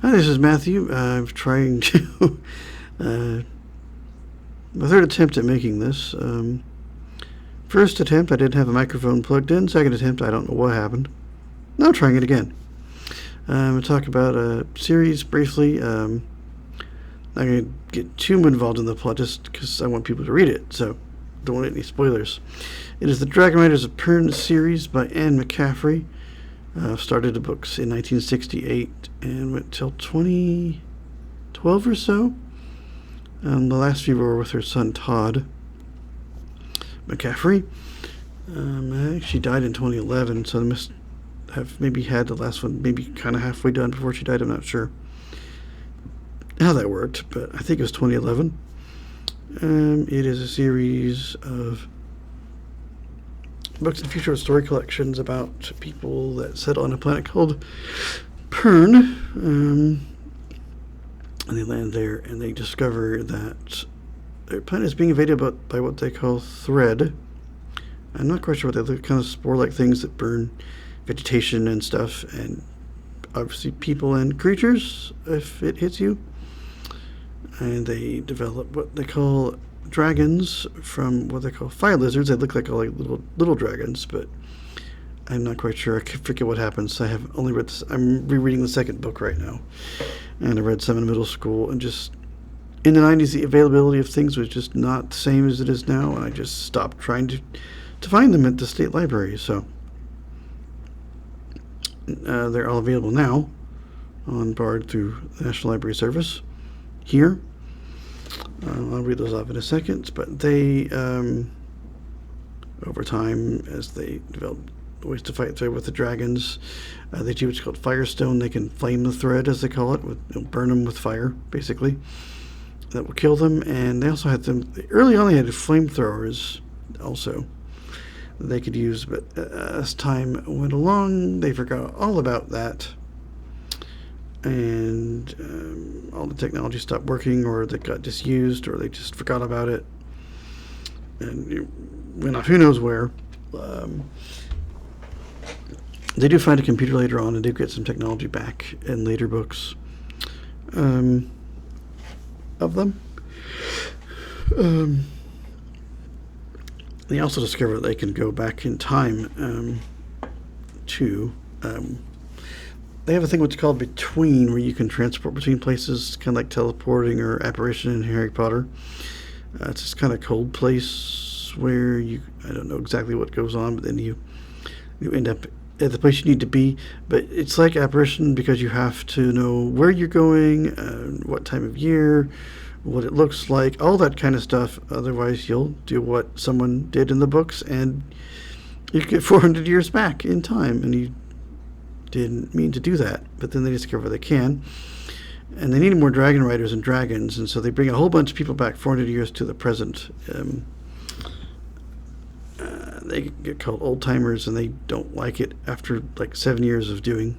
Hi, this is Matthew. I'm trying to my third attempt at making this. First attempt, I didn't have a microphone plugged in. Second attempt, I don't know what happened. Now trying it again. We'll talk about a series briefly. Not going to get too involved in the plot just because I want people to read it, so don't want any spoilers. It is the Dragon Riders of Pern series by Anne McCaffrey. Started the books in 1968 and went till 2012 or so. The last few were with her son Todd McCaffrey. She died in 2011, so they must have maybe had the last one maybe kind of halfway done before she died. I'm not sure how that worked, but I think it was 2011. It is a series of books and a few short story collections about people that settle on a planet called Pern. And they land there and they discover that their planet is being invaded by what they call Thread. I'm not quite sure what they look, kind of spore-like things that burn vegetation and stuff, and obviously people and creatures if it hits you. And they develop what they call dragons from what they call fire lizards. They look like little dragons, but I'm not quite sure. I forget what happens. I have only read this. I'm rereading the second book right now, and I read some in middle school. And just in the 90s, the availability of things was just not the same as it is now, and I just stopped trying to find them at the state library. So they're all available now on Bard through the National Library Service here. I'll read those off in a second, but they, over time, as they develop ways to fight thread with the dragons, they do what's called Firestone. They can flame the thread, as they call it, burn them with fire, basically. That will kill them, and they also had them, early on they had flamethrowers also that they could use, but as time went along, they forgot all about that. And all the technology stopped working, or they got disused, or they just forgot about it, and it went off who knows where. They do find a computer later on, and do get some technology back in later books of them. They also discover that they can go back in time to... They have a thing what's called Between, where you can transport between places, kind of like teleporting or apparition in Harry Potter. It's this kind of cold place where I don't know exactly what goes on, but then you end up at the place you need to be. But it's like apparition because you have to know where you're going, what time of year, what it looks like, all that kind of stuff. Otherwise, you'll do what someone did in the books, and you get 400 years back in time, and you didn't mean to do that, but then they discover they can, and they needed more dragon riders and dragons, and so they bring a whole bunch of people back 400 years to the present. They get called old timers, and they don't like it after like 7 years of doing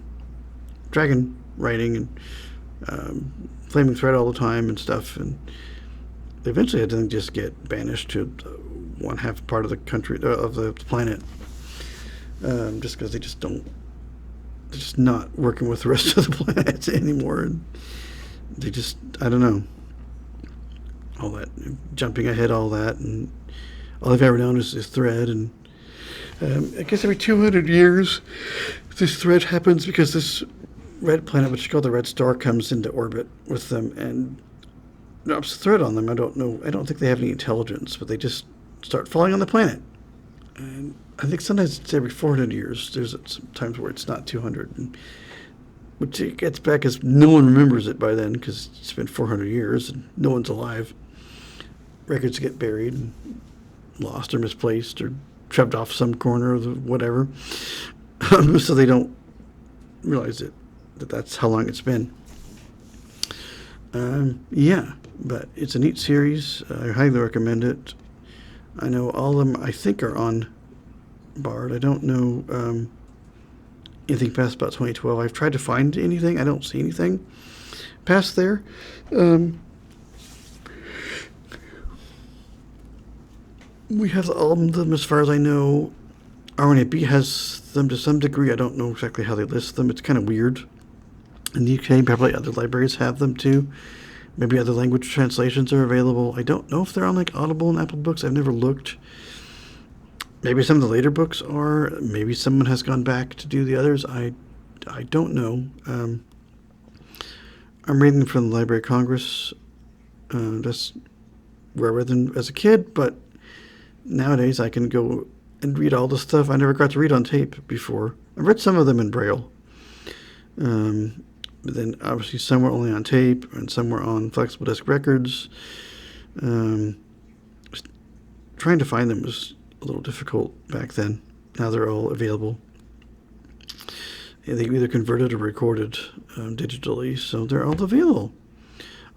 dragon riding and flaming thread all the time and stuff, and they eventually had to just get banished to one half part of the country of the planet, just because they just don't. They're just not working with the rest of the planet anymore. And they just, I don't know, all that, jumping ahead, all that, and all they've ever known is this thread. And I guess every 200 years, this thread happens because this red planet, which is called the Red Star, comes into orbit with them and drops a thread on them. I don't think they have any intelligence, but they just start falling on the planet. And I think sometimes it's every 400 years. There's some times where it's not 200, which it gets back as no one remembers it by then because it's been 400 years and no one's alive. Records get buried and lost or misplaced or shoved off some corner or whatever, so they don't realize that's how long it's been. Yeah, but it's a neat series. I highly recommend it. I know all of them, I think, are on Bard. I don't know anything past about 2012. I've tried to find anything. I don't see anything past there. We have all of them as far as I know. RNAB has them to some degree. I don't know exactly how they list them. It's kind of weird. In the UK, probably other libraries have them too. Maybe other language translations are available. I don't know if they're on like Audible and Apple Books. I've never looked. Maybe some of the later books are. Maybe someone has gone back to do the others. I don't know. I'm reading from the Library of Congress. That's where I read them as a kid, but nowadays I can go and read all the stuff I never got to read on tape before. I've read some of them in Braille. But then obviously some were only on tape and some were on flexible disc records. Trying to find them was a little difficult back then. Now they're all available. They either converted or recorded digitally, so they're all available.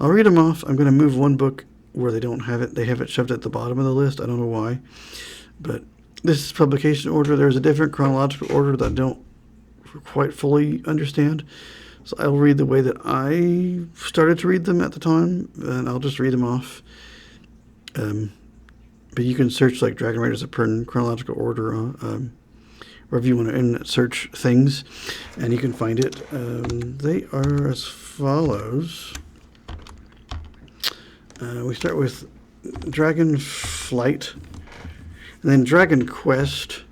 I'll read them off. I'm going to move one book where they don't have it. They have it shoved at the bottom of the list. I don't know why. But this is publication order. There's a different chronological order that I don't quite fully understand. So I'll read the way that I started to read them at the time, and I'll just read them off. But you can search like Dragon Riders of Pern chronological order wherever you want to internet search things, and you can find it. They are as follows. We start with Dragon Flight, and then Dragon Quest.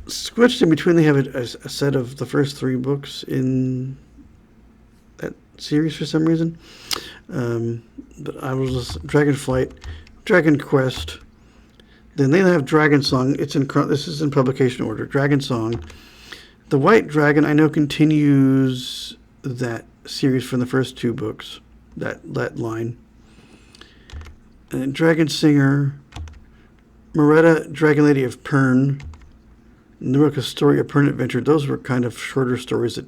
Squished in between, they have a set of the first 3 books in that series for some reason. But I was just Dragon Flight, Dragon Quest. Then they have Dragon Song. This is in publication order. Dragon Song. The White Dragon, I know, continues that series from the first 2 books. That line. And Dragon Singer, Moretta, Dragon Lady of Pern, Nuruka's Story of Pern Adventure. Those were kind of shorter stories that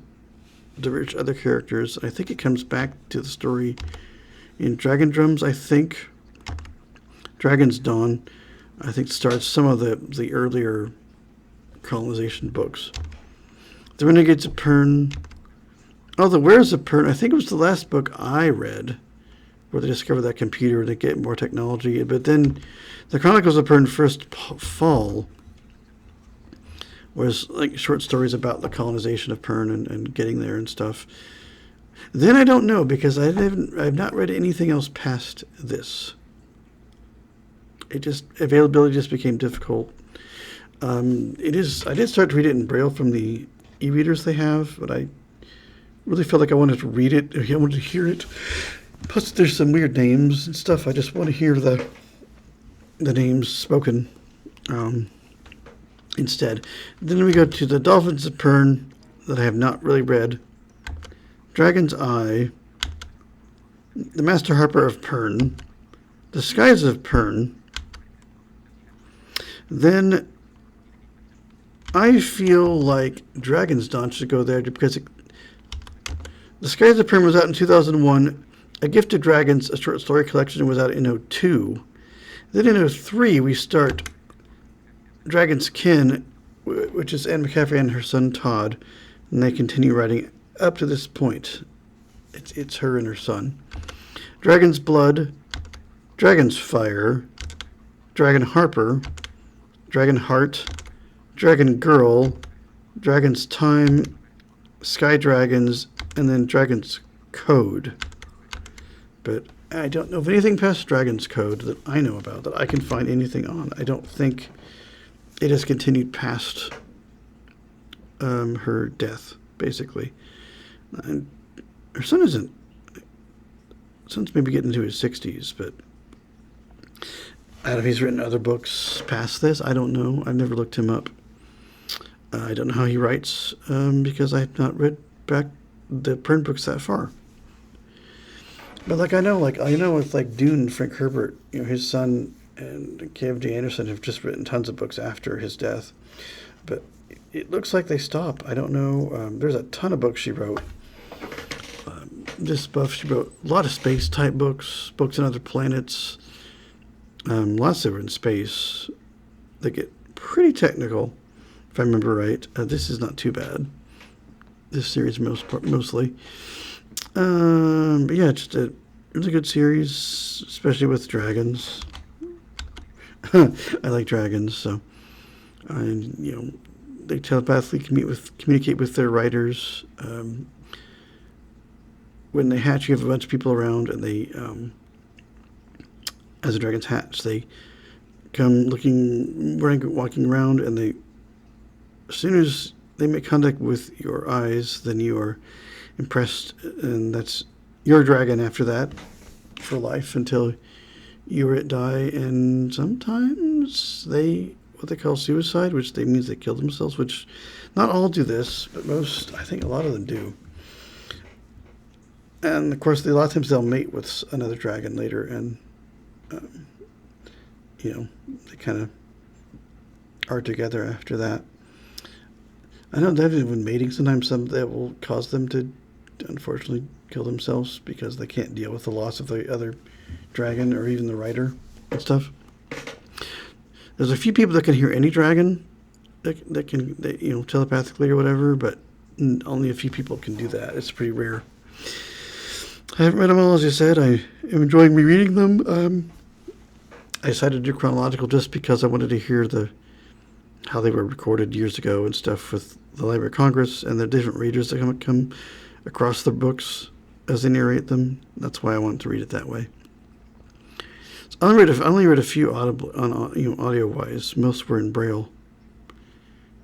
diverge other characters. I think it comes back to the story in Dragon Drums, I think. Dragon's Dawn, I think, starts some of the earlier colonization books. The Renegades of Pern. Oh, the Wares of Pern. I think it was the last book I read where they discover that computer and they get more technology. But then the Chronicles of Pern First Fall was like short stories about the colonization of Pern and getting there and stuff. Then I don't know, because I've not read anything else past this. Availability just became difficult. I did start to read it in Braille from the e-readers they have, but I really felt like I wanted to read it. I wanted to hear it. Plus, there's some weird names and stuff. I just want to hear the names spoken instead. Then we go to the Dolphins of Pern that I have not really read. Dragon's Eye, The Master Harper of Pern, The Skies of Pern. Then I feel like Dragon's Dawn should go there because The Skies of Pern was out in 2001. A Gift to Dragons, a short story collection, was out in 2002. Then in 2003, we start Dragon's Kin, which is Anne McCaffrey and her son Todd, and they continue writing up to this point. It's her and her son. Dragon's Blood, Dragon's Fire, Dragon Harper, Dragon Heart, Dragon Girl, Dragon's Time, Sky Dragons, and then Dragon's Code. But I don't know of anything past Dragon's Code that I know about that I can find anything on. I don't think it has continued past her death, basically. And her son's maybe getting into his 60s, but I don't know if he's written other books past this. I don't know. I've never looked him up. I don't know how he writes because I have not read back the Pern books that far. But I know with Dune, Frank Herbert, his son and K.F.J. Anderson have just written tons of books after his death. But it looks like they stopped. I don't know. There's a ton of books she wrote. She wrote a lot of space-type books on other planets. Lots that were in space. They get pretty technical, if I remember right. This is not too bad. This series mostly. But yeah, it was a good series, especially with dragons. I like dragons, so they telepathically communicate with their riders. When they hatch, you have a bunch of people around, and they, as the dragons hatch, they come walking around, and they, as soon as they make contact with your eyes, then you are impressed, and that's your dragon after that for life until you or it die. And sometimes what they call suicide, which means they kill themselves, which not all do this, but most, I think a lot of them do. And of course, a lot of times they'll mate with another dragon later, and they kind of are together after that. I know that when mating, sometimes that will cause them to, unfortunately, kill themselves because they can't deal with the loss of the other dragon or even the rider and stuff. There's a few people that can hear any dragon that can telepathically or whatever, but only a few people can do that. It's pretty rare. I haven't read them all, as I said. I am enjoying rereading them. I decided to do chronological just because I wanted to hear how they were recorded years ago and stuff with the Library of Congress and the different readers that come across the books as they narrate them. That's why I wanted to read it that way. So I only read a few audio-wise. Most were in Braille.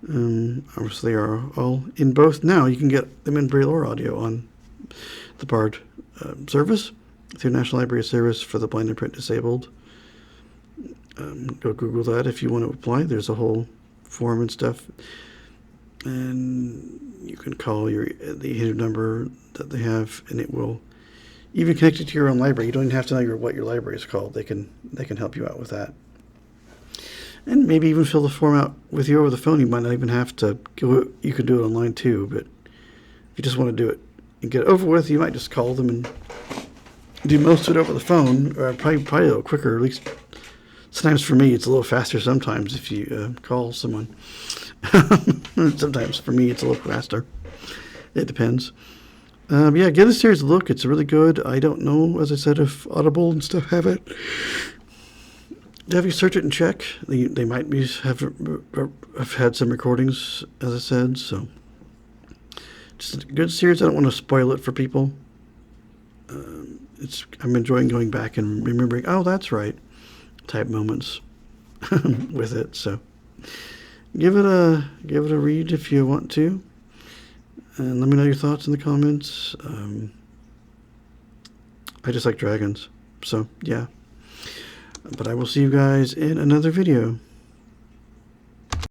Obviously, they are all in both now. You can get them in Braille or audio on the BARD service through National Library Service for the Blind and Print Disabled. Go Google that if you want to apply. There's a whole form and stuff, and you can call the 800 number that they have, and it will even connect you to your own library. You don't even have to know what your library is called. They can help you out with that, and maybe even fill the form out with you over the phone. You might not even have to go. You can do it online too, but if you just want to do it and get it over with, you might just call them and do most of it over the phone, or probably a little quicker. At least sometimes for me, it's a little faster. Sometimes if you call someone, sometimes for me, it's a little faster. It depends. Give the series a look. It's really good. I don't know, as I said, if Audible and stuff have it. Have you search it and check? They might have had some recordings, as I said. So, just a good series. I don't want to spoil it for people. I'm enjoying going back and remembering. Oh, that's right. Type moments with it. So, give it a read if you want to. And let me know your thoughts in the comments. I just like dragons. So, yeah. But I will see you guys in another video.